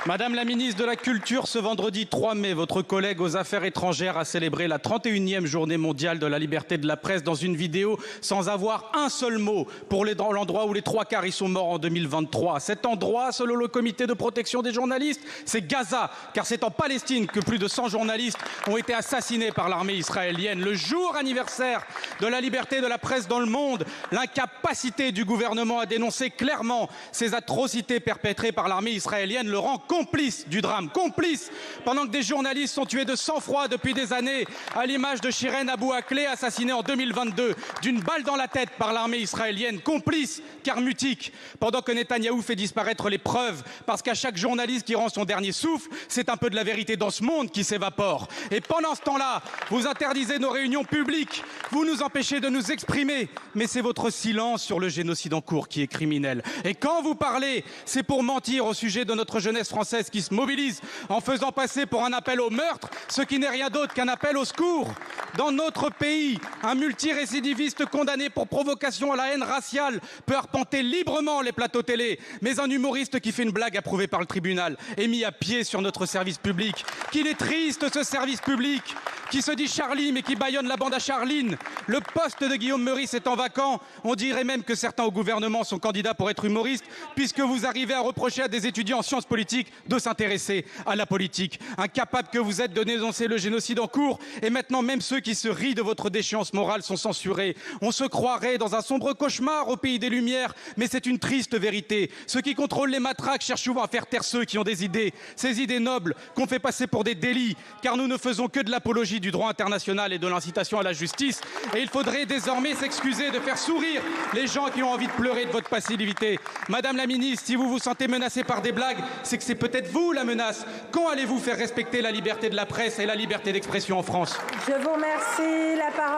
Madame la ministre de la Culture, ce vendredi 3 mai, votre collègue aux Affaires étrangères a célébré la 31e journée mondiale de la liberté de la presse dans une vidéo sans avoir un seul mot pour l'endroit où les 3/4 y sont morts en 2023. Cet endroit, selon le comité de protection des journalistes, c'est Gaza, car c'est en Palestine que plus de 100 journalistes ont été assassinés par l'armée israélienne. Le jour anniversaire de la liberté de la presse dans le monde, l'incapacité du gouvernement à dénoncer clairement ces atrocités perpétrées par l'armée israélienne le rend complice du drame, complice, pendant que des journalistes sont tués de sang-froid depuis des années, à l'image de Shirin Abu Akleh, assassinée en 2022 d'une balle dans la tête par l'armée israélienne, complice car mutique, pendant que Netanyahou fait disparaître les preuves, parce qu'à chaque journaliste qui rend son dernier souffle, c'est un peu de la vérité dans ce monde qui s'évapore. Et pendant ce temps-là, vous interdisez nos réunions publiques, vous nous empêchez de nous exprimer, mais c'est votre silence sur le génocide en cours qui est criminel. Et quand vous parlez, c'est pour mentir au sujet de notre jeunesse française qui se mobilise en faisant passer pour un appel au meurtre ce qui n'est rien d'autre qu'un appel au secours. Dans notre pays, un multirécidiviste condamné pour provocation à la haine raciale peut arpenter librement les plateaux télé, mais un humoriste qui fait une blague approuvée par le tribunal est mis à pied sur notre service public. Qu'il est triste ce service public qui se dit Charlie mais qui bâillonne la bande à Charline. Le poste de Guillaume Meurice étant vacant, on dirait même que certains au gouvernement sont candidats pour être humoristes, puisque vous arrivez à reprocher à des étudiants en sciences politiques de s'intéresser à la politique. Incapable que vous êtes de dénoncer le génocide en cours, et maintenant même ceux qui se rient de votre déchéance morale sont censurés. On se croirait dans un sombre cauchemar au pays des Lumières, mais c'est une triste vérité. Ceux qui contrôlent les matraques cherchent souvent à faire taire ceux qui ont des idées, ces idées nobles qu'on fait passer pour des délits, car nous ne faisons que de l'apologie du droit international et de l'incitation à la justice. Et il faudrait désormais s'excuser de faire sourire les gens qui ont envie de pleurer de votre passivité. Madame la ministre, si vous vous sentez menacée par des blagues, c'est que c'est peut-être vous la menace. Quand allez-vous faire respecter la liberté de la presse et la liberté d'expression en France? Je vous remercie. La parole